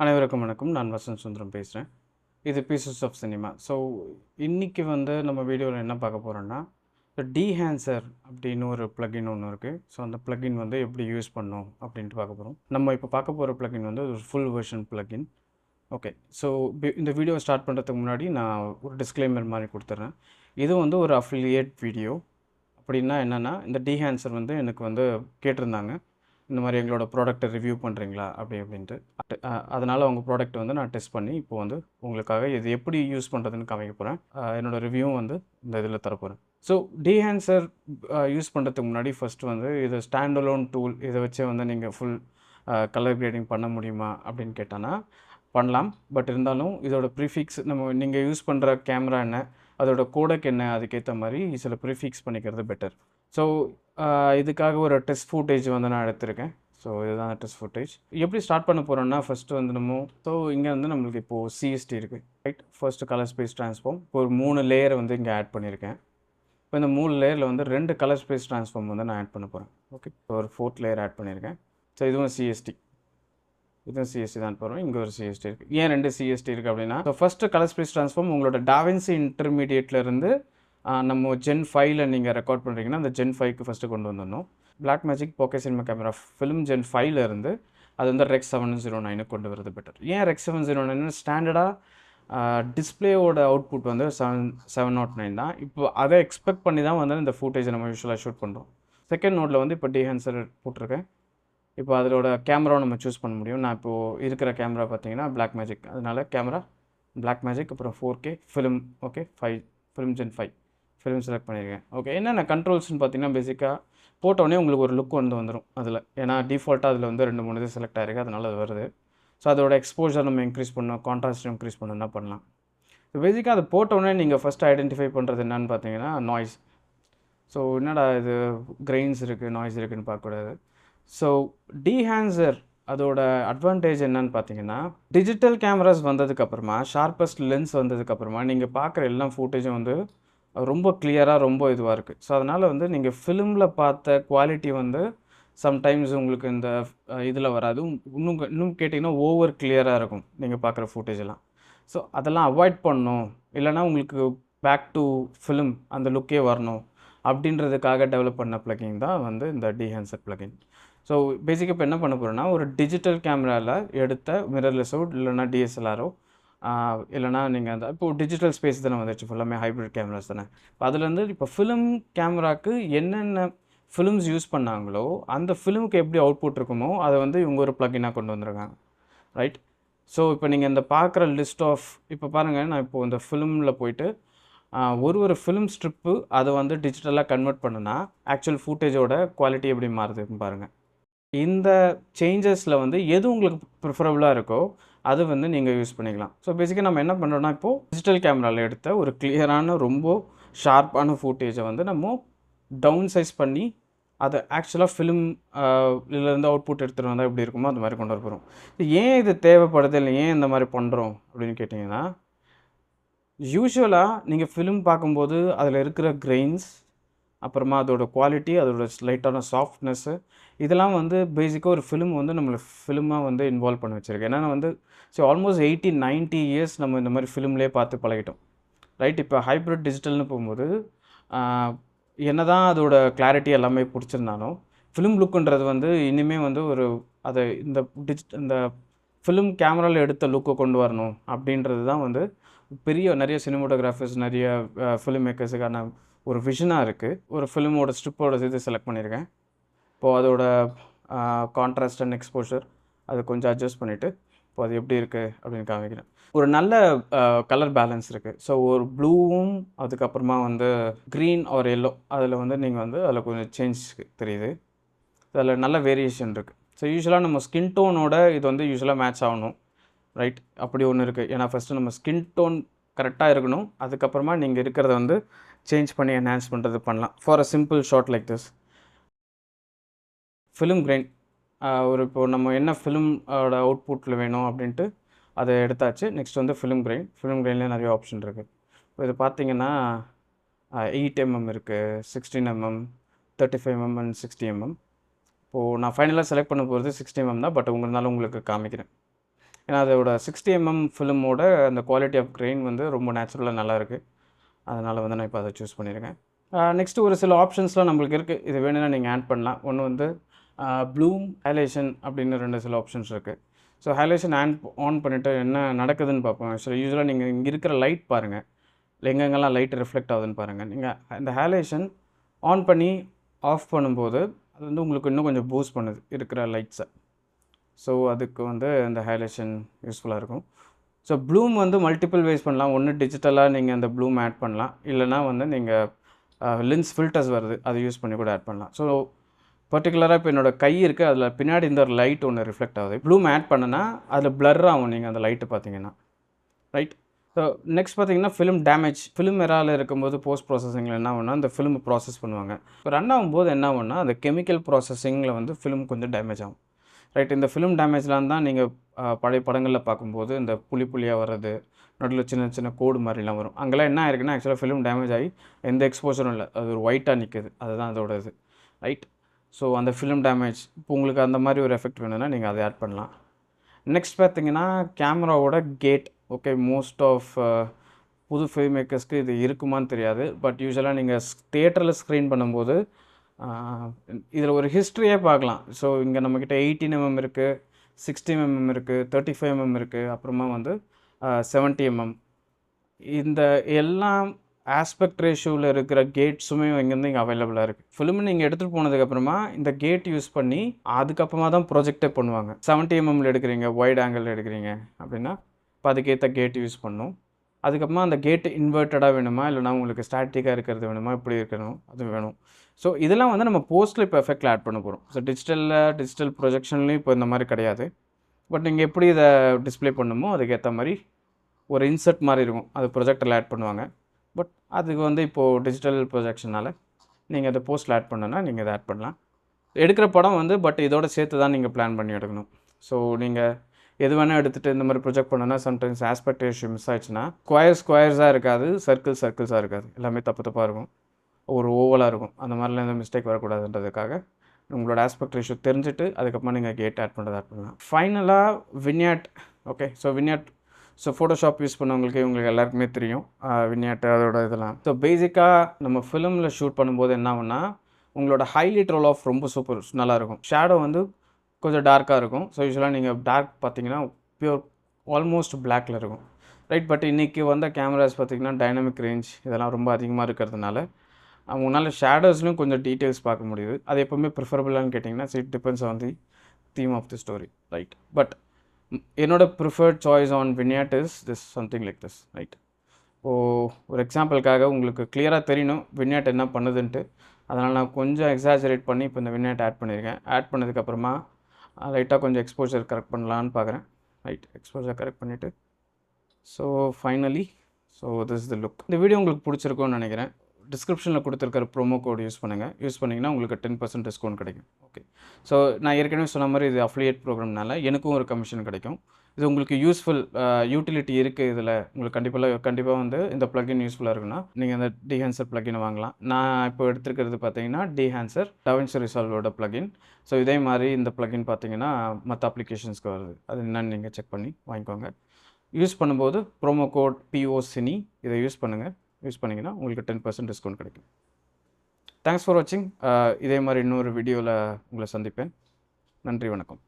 அனைவருக்கும் வணக்கம். நான் வசந்த் சுந்தரம் பேசுகிறேன். இது பீசஸ் ஆஃப் சினிமா. ஸோ இன்னைக்கு நம்ம வீடியோவில் என்ன பார்க்க போகிறோம்னா, டீஹான்சர் அப்படின்னு ஒரு ப்ளகின் ஒன்று இருக்குது. ஸோ அந்த ப்ளகின் எப்படி யூஸ் பண்ணணும் அப்படின்ட்டு பார்க்க போகிறோம். நம்ம இப்போ பார்க்க போகிற ப்ளகின் ஒரு full version plugin. Okay. So இந்த வீடியோ ஸ்டார்ட் பண்ணுறதுக்கு முன்னாடி நான் ஒரு டிஸ்க்ளைமர் மாதிரி கொடுத்துட்றேன். இது ஒரு அஃபிலியேட் வீடியோ. அப்படின்னா என்னென்னா, இந்த டீஹான்சர் எனக்கு கேட்டிருந்தாங்க. இந்த மாதிரி எங்களோட ப்ராடக்ட்டை ரிவ்யூ பண்ணுறீங்களா அப்படின்ட்டு. அதனால் உங்கள் ப்ராடக்ட் நான் டெஸ்ட் பண்ணி இப்போ உங்களுக்காக இது எப்படி யூஸ் பண்ணுறதுன்னு காமிக்க போகிறேன். என்னோடய ரிவ்யூவும் இந்த இதில் தரப்போகிறேன். ஸோ டீஹான்சர் யூஸ் பண்ணுறதுக்கு முன்னாடி ஃபஸ்ட்டு இது ஸ்டாண்ட் அலோன் டூல். இதை வச்சே நீங்கள் ஃபுல் கலர் கிரேடிங் பண்ண முடியுமா அப்படின்னு கேட்டானா பண்ணலாம். பட் இருந்தாலும் இதோட ப்ரிஃபிக்ஸ் நீங்கள் யூஸ் பண்ணுற கேமரா என்ன, அதோட கோடக் என்ன, அதுக்கேற்ற மாதிரி சில ப்ரிஃபிக்ஸ் பண்ணிக்கிறது பெட்டர். ஸோ இதுக்காக ஒரு டெஸ்ட் ஃபுட்டேஜ் நான் எடுத்திருக்கேன். ஸோ இதுதான் டெஸ்ட் ஃபுட்டேஜ். எப்படி ஸ்டார்ட் பண்ண போகிறோன்னா, ஃபஸ்ட்டு ஸோ இங்கே நம்மளுக்கு இப்போது சிஎஸ்டி இருக்குது, right. First colour space transform. இப்போ ஒரு 3 லேயரை இங்கே ஆட் பண்ணியிருக்கேன். இப்போ இந்த 3 லேயரில் 2 கலர் ஸ்பேஸ் ட்ரான்ஸ்ஃபார்ம் நான் ஆட் பண்ண போகிறேன். ஓகே. ஒரு 4th லேயர் ஆட் பண்ணியிருக்கேன். ஸோ இதுவும் சிஎஸ்டி, இதுவும் சிஎஸ்டி தான் போகிறோம். இங்கே ஒரு சிஎஸ்டி இருக்குது. ஏன் 2 சிஎஸ்டி இருக்குது அப்படின்னா, so first colour space transform உங்களோட டாவின்சி இன்டர்மீடியேட்லேருந்து நம்ம ஜென் 5ல் நீங்கள் ரெக்கார்ட் பண்ணுறீங்கன்னா அந்த ஜென் 5க்கு ஃபஸ்ட்டு கொண்டு வந்துடணும். Blackmagic pocket cinema camera film gen 5லேருந்து அது ரெக்ஸ் 709 கொண்டு வரது பெட்டர். ஏன் ரெக்ஸ் 709 ஸ்டாண்டர்டாக டிஸ்பிளேயோட அவுட்புட் 709 தான். இப்போ அதை எக்ஸ்பெக்ட் பண்ணி தான் இந்த ஃபுட்டேஜை நம்ம யூஸ்வலாக ஷூட் பண்ணுறோம். செகண்ட் நோட்டில் இப்போ டீஹான்சர் போட்டிருக்கேன். இப்போ அதோட கேமராவை நம்ம சூஸ் பண்ண முடியும். நான் இப்போது இருக்கிற கேமரா பார்த்தீங்கன்னா பிளாக்மேஜிக். அதனால் கேமரா பிளாக்மேஜிக், அப்புறம் 4K film, okay, 5 film gen 5 film select பண்ணியிருக்கேன். ஓகே. என்னென்ன கண்ட்ரோல்ஸ்னு பார்த்தீங்கன்னா, பேசிக்காக போட்டோடனே உங்களுக்கு ஒரு லுக் வந்துடும் அதில். ஏன்னா டிஃபால்ட்டாக அதில் 2-3 இது செலக்ட் ஆகிருக்கு, அதனால் அது வருது. ஸோ அதோட எக்ஸ்போஜர் நம்ம இன்க்ரீஸ் பண்ணணும், கான்ட்ராஸ்ட் இன்க்ரீஸ் பண்ணணும்னா பண்ணலாம். ஸோ பேசிக்காக அது போட்டோடனே நீங்கள் ஃபஸ்ட்டு ஐடென்டிஃபை பண்ணுறது என்னன்னு பார்த்தீங்கன்னா நாய்ஸ். ஸோ என்னடா இது கிரெயின்ஸ் இருக்குது, நாய்ஸ் இருக்குதுன்னு பார்க்கக்கூடாது. ஸோ டீஹான்சர் அதோட அட்வான்டேஜ் என்னன்னு பார்த்தீங்கன்னா, டிஜிட்டல் கேமராஸ் வந்ததுக்கப்புறமா, ஷார்ப்பஸ்ட் லென்ஸ் வந்ததுக்கப்புறமா நீங்கள் பார்க்குற எல்லா ஃபுட்டேஜும் ரொம்ப கிளியராக, ரொம்ப இதுவாக இருக்குது. ஸோ அதனால் நீங்கள் ஃபிலிமில் பார்த்த குவாலிட்டி சம்டைம்ஸ் உங்களுக்கு இந்த இதில் வராது. இன்னும் கேட்டிங்கன்னா ஓவர் கிளியராக இருக்கும் நீங்கள் பார்க்குற ஃபுட்டேஜெல்லாம். ஸோ அதெல்லாம் அவாய்ட் பண்ணணும், இல்லைனா உங்களுக்கு பேக் டு ஃபிலிம் அந்த லுக்கே வரணும் அப்படின்றதுக்காக டெவலப் பண்ண ப்ளகின் தான் இந்த டீஹான்சர் ப்ளகின். ஸோ பேசிக்காக இப்போ என்ன பண்ண போகிறோன்னா, ஒரு டிஜிட்டல் கேமராவில் எடுத்த மிரர்லெஸ்ஸோ இல்லைனா டிஎஸ்எல்ஆரோ இல்லைனா நீங்கள் இப்போது டிஜிட்டல் ஸ்பேஸ் தானே வந்துச்சு, ஃபுல்லாமே ஹைப்ரிட் கேமராஸ் தானே. இப்போ அதுலேருந்து இப்போ ஃபிலிம் கேமராவுக்கு என்னென்ன ஃபிலிம்ஸ் யூஸ் பண்ணாங்களோ அந்த ஃபிலிமுக்கு எப்படி அவுட்புட் இருக்குமோ அதை இவங்க ஒரு ப்ளகினாக கொண்டு வந்துருக்காங்க, ரைட். ஸோ இப்போ நீங்கள் இந்த பார்க்குற லிஸ்ட் ஆஃப், இப்போ பாருங்கள், நான் இப்போது இந்த ஃபிலிமில் போயிட்டு ஒரு ஃபிலிம் ஸ்ட்ரிப்பு அதை டிஜிட்டலாக கன்வெர்ட் பண்ணுனா ஆக்சுவல் ஃபுட்டேஜோட குவாலிட்டி எப்படி மாறுதுன்னு பாருங்கள். இந்த சேஞ்சஸில் எது உங்களுக்கு ப்ரிஃபரபுளாக இருக்கோ அது நீங்கள் யூஸ் பண்ணிக்கலாம். ஸோ பேசிக்காக நம்ம என்ன பண்ணுறோன்னா, இப்போது டிஜிட்டல் கேமராவில் எடுத்த ஒரு கிளியரான ரொம்ப ஷார்ப்பான ஃபுட்டேஜை நம்ம டவுன் சைஸ் பண்ணி அதை ஆக்சுவலாக ஃபிலிம் இதுலேருந்து அவுட்புட் எடுத்துகிட்டு வந்தால் எப்படி இருக்குமோ அது மாதிரி கொண்டு வர போகிறோம். ஏன் இது தேவைப்படுது, இல்லை ஏன் இந்த மாதிரி பண்ணுறோம் அப்படின்னு கேட்டிங்கன்னா, யூஸ்வலாக நீங்கள் ஃபிலிம் பார்க்கும்போது அதில் இருக்கிற கிரெயின்ஸ், அப்புறமா அதோட குவாலிட்டி, அதோட லைட்டான சாஃப்ட்னஸ்ஸு, இதெல்லாம் பேசிக்காக ஒரு ஃபிலிம் நம்மளை ஃபிலிமாக இன்வால்வ் பண்ண வச்சுருக்கு. ஏன்னா ஸோ ஆல்மோஸ்ட் 80-90 இயர்ஸ் நம்ம இந்த மாதிரி ஃபிலிம்லேயே பார்த்து பழகிட்டோம், ரைட். இப்போ ஹைப்ரிட் டிஜிட்டல்னு போகும்போது என்ன தான் அதோட கிளாரிட்டி எல்லாமே பிடிச்சிருந்தாலும் ஃபிலிம் லுக்குன்றது இனிமேல் ஒரு அதை இந்த ஃபிலிம் கேமராவில் எடுத்த லுக்கை கொண்டு வரணும் அப்படின்றது தான் பெரிய நிறைய சினிமோட்டோகிராஃபர்ஸ், நிறைய ஃபிலிம் மேக்கர்ஸுக்கான ஒரு விஷனாக இருக்குது. ஒரு ஃபிலிமோட ஸ்ட்ரிப்போட இது செலக்ட் பண்ணியிருக்கேன். இப்போது அதோட கான்ட்ராஸ்ட் அண்ட் எக்ஸ்போஷர் அதை கொஞ்சம் அட்ஜஸ்ட் பண்ணிவிட்டு இப்போ அது எப்படி இருக்குது அப்படின்னு காமிக்கிறேன். ஒரு நல்ல கலர் பேலன்ஸ் இருக்குது. ஸோ ஒரு ப்ளூவும் அதுக்கப்புறமா க்ரீன் ஆர் எல்லோ அதில் நீங்கள் அதில் கொஞ்சம் சேஞ்ச் தெரியுது. அதில் நல்ல வேரியேஷன் இருக்குது. ஸோ யூஸ்வலாக நம்ம ஸ்கின் டோனோட இது யூஸ்வலாக மேட்ச் ஆகணும், ரைட். அப்படி ஒன்று இருக்குது. ஏன்னா ஃபஸ்ட்டு நம்ம ஸ்கின் டோன் கரெக்டாக இருக்கணும், அதுக்கப்புறமா நீங்கள் இருக்கிறத சேஞ்ச் பண்ணி என்ஹான்ஸ் பண்ணுறது பண்ணலாம். For a simple shot like this. Film grain இப்போது நம்ம என்ன ஃபிலிமோட அவுட்புட்டில் வேணும் அப்படின்ட்டு அதை எடுத்தாச்சு. Next film grain. ஃபிலிம் கிரெயின்லேயே நிறைய ஆப்ஷன் இருக்குது. இப்போ இது பார்த்தீங்கன்னா 8 mm இருக்குது, 16 mm, 35 mm அண்ட் 60 mm. இப்போது நான் ஃபைனலாக செலக்ட் பண்ண போகிறது 60 mm தான், பட் இருந்தாலும் உங்களுக்கு காமிக்கிறேன். ஏன்னா அதோட 60 ஃபிலிமோட அந்த குவாலிட்டி ஆஃப் கிரெயின் வந்து ரொம்ப நேச்சுரலாக நல்லாயிருக்கு. அதனால் வந்து நான் இப்போ அதை சூஸ் பண்ணியிருக்கேன். நெக்ஸ்ட்டு ஒரு சில ஆப்ஷன்ஸ்லாம் நம்மளுக்கு இருக்குது. இது வேணும்னா நீங்கள் ஆட் பண்ணலாம். ஒன்று வந்து ப்ளூம், ஹைலைஷன் அப்படின்னு 2 சில ஆப்ஷன்ஸ் இருக்குது. ஸோ ஹைலைஷன் ஆன் பண்ணிவிட்டு என்ன நடக்குதுன்னு பார்ப்போம். யூசுவலாக நீங்கள் இங்கே இருக்கிற லைட் பாருங்கள், எங்கெங்கெல்லாம் லைட் ரிஃப்ளெக்ட் ஆகுதுன்னு பாருங்கள். நீங்கள் இந்த ஹைலைஷன் ஆன் பண்ணி ஆஃப் பண்ணும்போது அது வந்து உங்களுக்கு இன்னும் கொஞ்சம் பூஸ்ட் பண்ணுது இருக்கிற லைட்ஸை. ஸோ அதுக்கு வந்து இந்த ஹைலைஷன் யூஸ்ஃபுல்லாக இருக்கும். ஸோ ப்ளூம் வந்து மல்டிபிள் வேஸ் பண்ணலாம். ஒன்று டிஜிட்டலாக நீங்கள் அந்த ப்ளூம் ஆட் பண்ணலாம், இல்லைனா வந்து நீங்கள் லென்ஸ் ஃபில்டர்ஸ் வருது அதை யூஸ் பண்ணி கூட ஆட் பண்ணலாம். ஸோ பர்டிகுலராக இப்போ என்னோடய கை இருக்குது, அதில் பின்னாடி இந்த ஒரு லைட் ஒன்று ரிஃப்ளெக்ட் ஆகுது. ப்ளூம் ஆட் பண்ணனா அதில் பிளர் ஆகும் நீங்கள் அந்த லைட்டு பார்த்தீங்கன்னா, ரைட். ஸோ நெக்ஸ்ட் பார்த்தீங்கன்னா ஃபிலிம் டேமேஜ். ஃபிலிம் எராவில் இருக்கும்போது போஸ்ட் ப்ராசஸிங்கில் என்ன ஆகும்னா அந்த ஃபிலிம் ப்ராசஸ் பண்ணுவாங்க. இப்போ ரன் ஆகும்போது என்ன ஆகும்னா அந்த கெமிக்கல் ப்ராசஸிங்கில் வந்து ஃபிலிம் கொஞ்சம் டேமேஜ் ஆகும், ரைட். இந்த ஃபிலிம் டேமேஜ்லாம் தான் நீங்கள் பழைய படங்களில் பார்க்கும்போது இந்த புள்ளியாக வர்றது, நடுவில் சின்ன சின்ன கோடு மாதிரிலாம் வரும். அங்கெல்லாம் என்ன ஆயிருக்குன்னா ஆக்சுவலாக ஃபிலிம் டேமேஜ் ஆகி எந்த எக்ஸ்போஷரும் இல்லை, அது ஒரு ஒயிட்டாக நிற்குது, அதுதான் அதோட இது, ரைட். ஸோ அந்த ஃபிலிம் டேமேஜ் இப்போ உங்களுக்கு அந்த மாதிரி ஒரு எஃபெக்ட் வேணும்னா நீங்கள் அதை ஆட் பண்ணலாம். நெக்ஸ்ட் பார்த்தீங்கன்னா கேமராவோட கேட். ஓகே, மோஸ்ட் ஆஃப் புது ஃபில்ம் மேக்கர்ஸ்க்கு இது இருக்குமான்னு தெரியாது. பட் யூஸ்வலாக நீங்கள் தியேட்டரில் ஸ்க்ரீன் பண்ணும்போது இதில் ஒரு ஹிஸ்ட்ரியே பார்க்கலாம். ஸோ இங்கே நம்மக்கிட்ட 18 இருக்குது, 60 இருக்குது, 35 இருக்குது, அப்புறமா வந்து 70 இந்த எல்லாம் ஆஸ்பெக்ட் ரேஷியோவில் இருக்கிற கேட்ஸுமே இங்கேருந்து இங்கே அவைலபிளாக இருக்குது. ஃபிலிம் நீங்கள் எடுத்துகிட்டு போனதுக்கப்புறமா இந்த கேட் யூஸ் பண்ணி அதுக்கப்புறமா தான் ப்ரொஜெக்டே பண்ணுவாங்க. 70 எடுக்கிறீங்க, வைட் ஆங்கிள் எடுக்கிறீங்க அப்படின்னா இப்போ அதுக்கேற்ற கேட் யூஸ் பண்ணணும். அதுக்கப்புறமா அந்த கேட்டு இன்வெர்ட்டடாக வேணுமா, இல்லைனா உங்களுக்கு ஸ்டாட்டிக்காக இருக்கிறது வேணுமா, இப்படி இருக்கணும், அது வேணும். ஸோ இதெல்லாம் வந்து நம்ம போஸ்ட்டில் இப்போ எஃபெக்டில் ஆட் பண்ண போகிறோம். ஸோ டிஜிட்டல் ப்ரொஜெக்ஷன்லேயும் இப்போ இந்த மாதிரி கிடையாது. பட் நீங்கள் எப்படி இதை டிஸ்பிளே பண்ணணுமோ அதுக்கேற்ற மாதிரி ஒரு இன்சர்ட் மாதிரி இருக்கும், அது ப்ரொஜெக்டரில் ஆட் பண்ணுவாங்க. பட் அதுக்கு வந்து இப்போது டிஜிட்டல் ப்ரொஜெக்ஷனால் நீங்கள் அதை போஸ்ட்டில் ஆட் பண்ணனா நீங்கள் இதை ஆட் பண்ணலாம். எடுக்கிற படம் வந்து பட் இதோட சேர்த்து தான் நீங்கள் பிளான் பண்ணி எடுக்கணும். ஸோ நீங்கள் எது வேணால் எடுத்துகிட்டு இந்த மாதிரி ப்ரொஜெக்ட் பண்ணோன்னா சம்டைம்ஸ் ஆஸ்பெக்ட் ரேஷியோ மிஸ் ஆயிடுச்சுன்னா ஸ்கொயர்ஸாக இருக்காது, சர்க்கிள்ஸாக இருக்காது, எல்லாமே தப்பாக இருக்கும், ஒரு ஓவலாக இருக்கும். அந்த மாதிரிலாம் எந்த மிஸ்டேக் வரக்கூடாதுன்றதுக்காக உங்களோட ஆஸ்பெக்ட் ரேஷியோ தெரிஞ்சுட்டு அதுக்கப்புறமா நீங்கள் கேட் ஆட் பண்ணலாம். ஃபைனலாக வின்யாட். ஓகே, ஸோ வின்யாட் ஃபோட்டோஷாப் யூஸ் பண்ணவங்களுக்கு இவங்களுக்கு எல்லாருக்குமே தெரியும் வின்யாட் அதோட இதெல்லாம். ஸோ பேசிக்காக நம்ம ஃபிலிமில் ஷூட் பண்ணும்போது என்ன ஆகும்னா உங்களோட ஹைலைட் ரோல் ஆஃப் ரொம்ப நல்லாயிருக்கும். ஷேடோ வந்து கொஞ்சம் டார்க்காக இருக்கும். ஸோ யூஸ்வலாக நீங்கள் டார்க் பார்த்தீங்கன்னா பியூர் ஆல்மோஸ்ட் பிளாக்கில் இருக்கும், ரைட். பட் இன்றைக்கி வந்த கேமராஸ் பார்த்திங்கன்னா டைனமிக் ரேஞ்ச் இதெல்லாம் ரொம்ப அதிகமாக இருக்கிறதுனால அவங்களால ஷேடோஸ்லையும் கொஞ்சம் டீட்டெயில்ஸ் பார்க்க முடியுது. அது எப்போவுமே ப்ரிஃபரபிளான்னு கேட்டிங்கன்னா it depends on the theme of the story, right. But என்னோட ப்ரிஃபர்ட் சாய்ஸ் ஆன் வின்யாட் is this something like this, right. ஒரு எக்ஸாம்பிளுக்காக உங்களுக்கு கிளியராக தெரியணும் வின்யாட் என்ன பண்ணுதுன்ட்டு, அதனால் நான் கொஞ்சம் எக்ஸாஜரேட் பண்ணி இப்போ இந்த வின்யாட் ஆட் பண்ணியிருக்கேன். ஆட் பண்ணதுக்கப்புறமா லைட்டாக கொஞ்சம் எக்ஸ்போஜர் கரெக்ட் பண்ணலான்னு பார்க்குறேன், ரைட். எக்ஸ்போஜர் கரெக்ட் பண்ணிவிட்டு so finally this the look. இந்த வீடியோ உங்களுக்கு பிடிச்சிருக்கும்னு நினைக்கிறேன். டிஸ்கிரிப்ஷனில் கொடுத்துருக்கிற ப்ரோமோ கோட் யூஸ் பண்ணிங்கன்னா உங்களுக்கு 10% டிஸ்கவுண்ட் கிடைக்கும். ஓகே, ஸோ நான் ஏற்கனவே சொன்ன மாதிரி இது அஃபிலியேட் ப்ரோக்ராம்னால எனக்கும் ஒரு கமிஷன் கிடைக்கும். இது உங்களுக்கு யூட்டிலிட்டி இருக்குது. இதில் உங்களுக்கு கண்டிப்பாக வந்து இந்த ப்ளகின் யூஸ்ஃபுல்லாக இருக்குன்னா நீங்கள் இந்த டிஹான்சர் ப்ளகினை வாங்கலாம். நான் இப்போ எடுத்துருக்கிறது பார்த்தீங்கன்னா டிஹான்சர் DaVinci Resolveோட ப்ளகின். ஸோ இதே மாதிரி இந்த ப்ளகின் பார்த்தீங்கன்னா மற்ற அப்ளிகேஷன்ஸ்க்கு வருது, அது என்னன்னு நீங்கள் செக் பண்ணி வாங்கிக்கோங்க. யூஸ் பண்ணும்போது ப்ரோமோ கோட் POCINI இதை யூஸ் பண்ணிங்கன்னா உங்களுக்கு 10% டிஸ்கவுண்ட் கிடைக்கும். தேங்க்ஸ் ஃபார் வாட்சிங். இதே மாதிரி இன்னொரு வீடியோவில் உங்களை சந்திப்பேன். நன்றி, வணக்கம்.